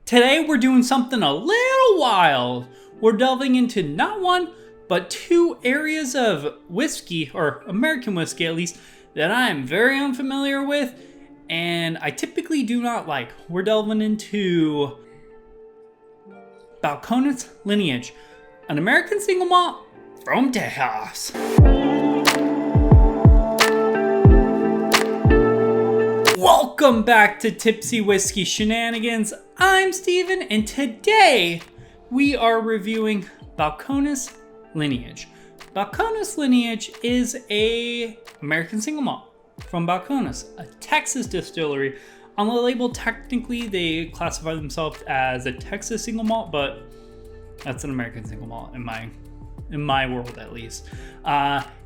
Today we're doing something a little wild. We're delving into not one, but two areas of whiskey, or American whiskey at least, that I am very unfamiliar with and I typically do not like. We're delving into Balcones Lineage, an American single malt from Texas. Welcome back to Tipsy Whiskey Shenanigans. I'm Steven, and today we are reviewing Balcones Lineage. Balcones Lineage is a American single malt from Balcones, a Texas distillery. On the label, technically they classify themselves as a Texas single malt, but that's an American single malt in my world at least.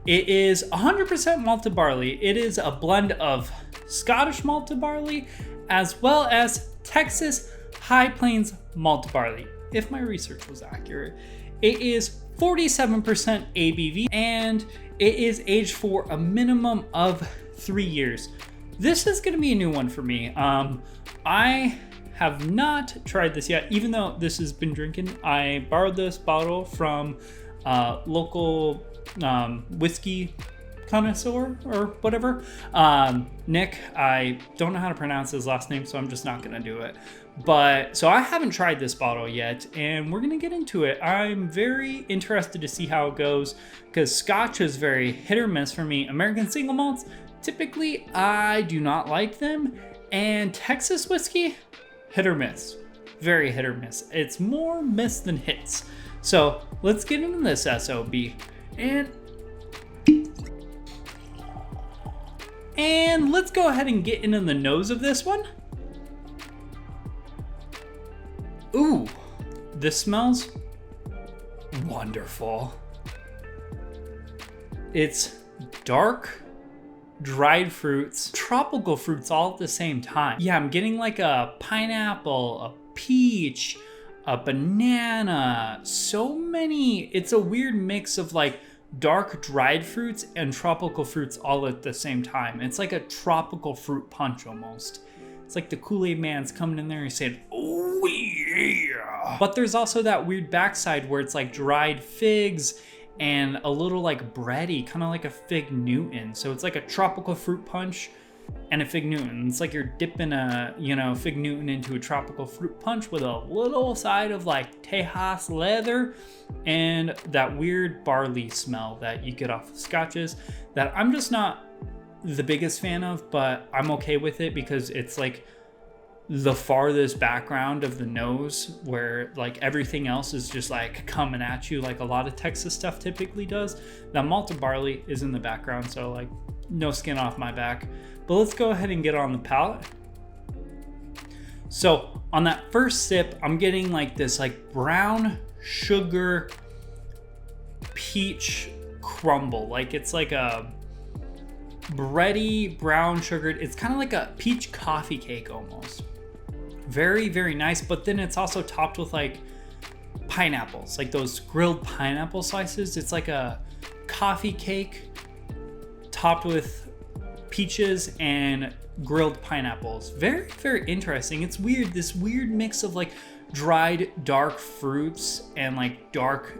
It is 100% malted barley. It is a blend of Scottish malted barley as well as Texas High Plains malted barley, if my research was accurate. It is 47% ABV and it is aged for a minimum of 3 years. This is going to be a new one for me. I have not tried this yet, even though this has been drinking. I borrowed this bottle from local whiskey connoisseur or whatever. Nick, I don't know how to pronounce his last name, so I'm just not gonna do it. But so I haven't tried this bottle yet, and we're gonna get into it. I'm very interested to see how it goes because Scotch is very hit or miss for me. American single malts, typically I do not like them, and Texas whiskey, hit or miss, very hit or miss. It's more miss than hits. So let's get into this SOB. And let's go ahead and get into the nose of this one. Ooh, this smells wonderful. It's dark, dried fruits, tropical fruits all at the same time. Yeah, I'm getting like a pineapple, a peach, a banana, so many. It's a weird mix of like dark dried fruits and tropical fruits all at the same time. It's like a tropical fruit punch almost. It's like the Kool-Aid man's coming in there and saying, oh yeah. But there's also that weird backside where it's like dried figs and a little like bready, kind of like a Fig Newton. So it's like a tropical fruit punch and a Fig Newton. It's like you're dipping a, Fig Newton into a tropical fruit punch with a little side of like Tejas leather and that weird barley smell that you get off of scotches that I'm just not the biggest fan of, but I'm okay with it because it's like the farthest background of the nose where like everything else is just like coming at you like a lot of Texas stuff typically does. That malted barley is in the background, so like no skin off my back. But let's go ahead and get on the palate. So on that first sip, I'm getting like this like brown sugar peach crumble. Like it's like a bready brown sugared. It's kind of like a peach coffee cake almost. Very, very nice. But then it's also topped with like pineapples, like those grilled pineapple slices. It's like a coffee cake topped with peaches and grilled pineapples. Very, very interesting. It's weird, this weird mix of like dried dark fruits and like dark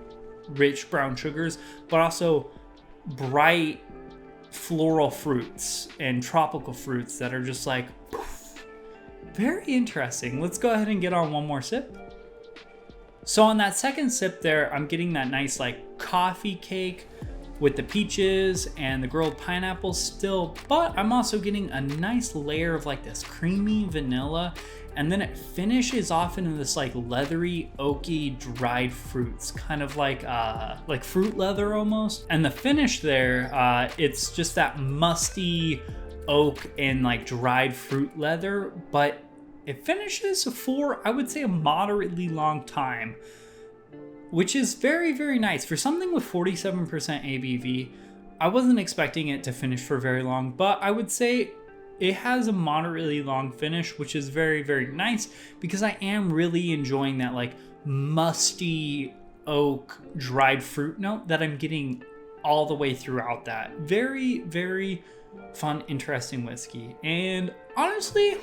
rich brown sugars, but also bright floral fruits and tropical fruits that are just like poof. Very interesting. Let's go ahead and get on one more sip. So on that second sip there, I'm getting that nice like coffee cake with the peaches and the grilled pineapples still, but I'm also getting a nice layer of like this creamy vanilla, and then it finishes off into this like leathery, oaky, dried fruits, kind of like fruit leather almost. And the finish there, it's just that musty oak and like dried fruit leather, but it finishes for, I would say, a moderately long time, which is very, very nice. For something with 47% ABV, I wasn't expecting it to finish for very long, but I would say it has a moderately long finish, which is very, very nice because I am really enjoying that like musty oak dried fruit note that I'm getting all the way throughout that. Very, very fun, interesting whiskey. And honestly,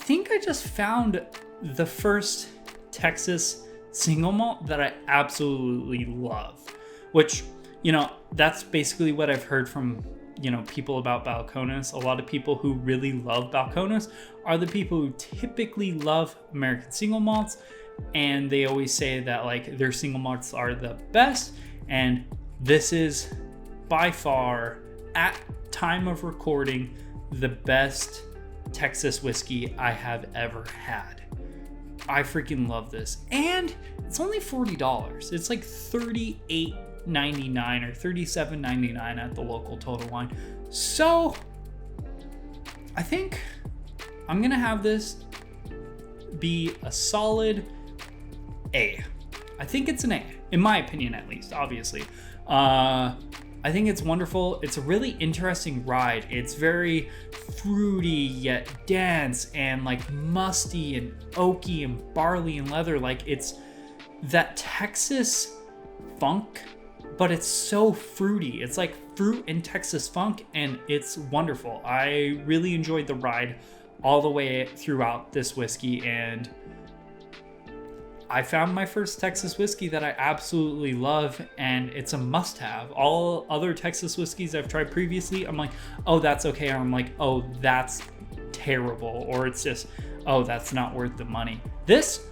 think I just found the first Texas single malt that I absolutely love, which, you know, that's basically what I've heard from, you know, people about Balcones. A lot of people who really love Balcones are the people who typically love American single malts, and they always say that like their single malts are the best, and this is by far, at time of recording, the best Texas whiskey I have ever had. I freaking love this, and it's only $40. It's like $38.99 or $37.99 at the local Total Wine. So I think I'm gonna have this be a solid A. I think it's an A, in my opinion at least, obviously. I think it's wonderful. It's a really interesting ride. It's very fruity yet dense and like musty and oaky and barley and leather. Like it's that Texas funk, but it's so fruity. It's like fruit and Texas funk, and it's wonderful. I really enjoyed the ride all the way throughout this whiskey, and I found my first Texas whiskey that I absolutely love, and it's a must-have. All other Texas whiskeys I've tried previously, I'm like, oh, that's okay, or I'm like, oh, that's terrible, or it's just, oh, that's not worth the money. This,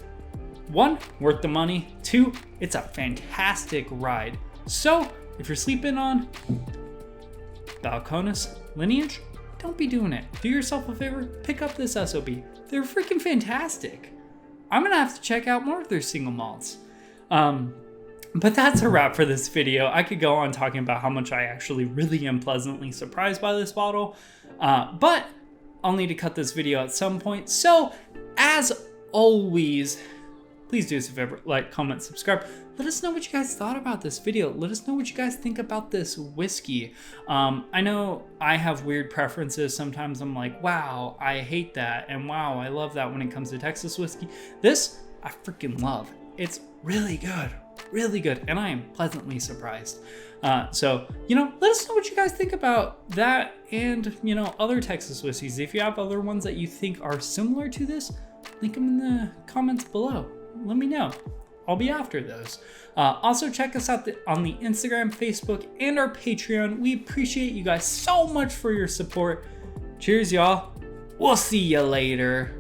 one, worth the money. Two, it's a fantastic ride. So, if you're sleeping on Balcones Lineage, don't be doing it. Do yourself a favor, pick up this SOB. They're freaking fantastic. I'm gonna have to check out more of their single malts. But that's a wrap for this video. I could go on talking about how much I actually really am pleasantly surprised by this bottle, but I'll need to cut this video at some point. So, as always, please do us a favor, like, comment, subscribe. Let us know what you guys thought about this video. Let us know what you guys think about this whiskey. I know I have weird preferences. Sometimes I'm like, wow, I hate that, and wow, I love that when it comes to Texas whiskey. This, I freaking love. It's really good, and I am pleasantly surprised. So, you know, let us know what you guys think about that and, you know, other Texas whiskeys. If you have other ones that you think are similar to this, link them in the comments below. Let me know. I'll be after those. Also, check us out on the Instagram, Facebook, and our Patreon. We appreciate you guys so much for your support. Cheers, y'all. We'll see you later.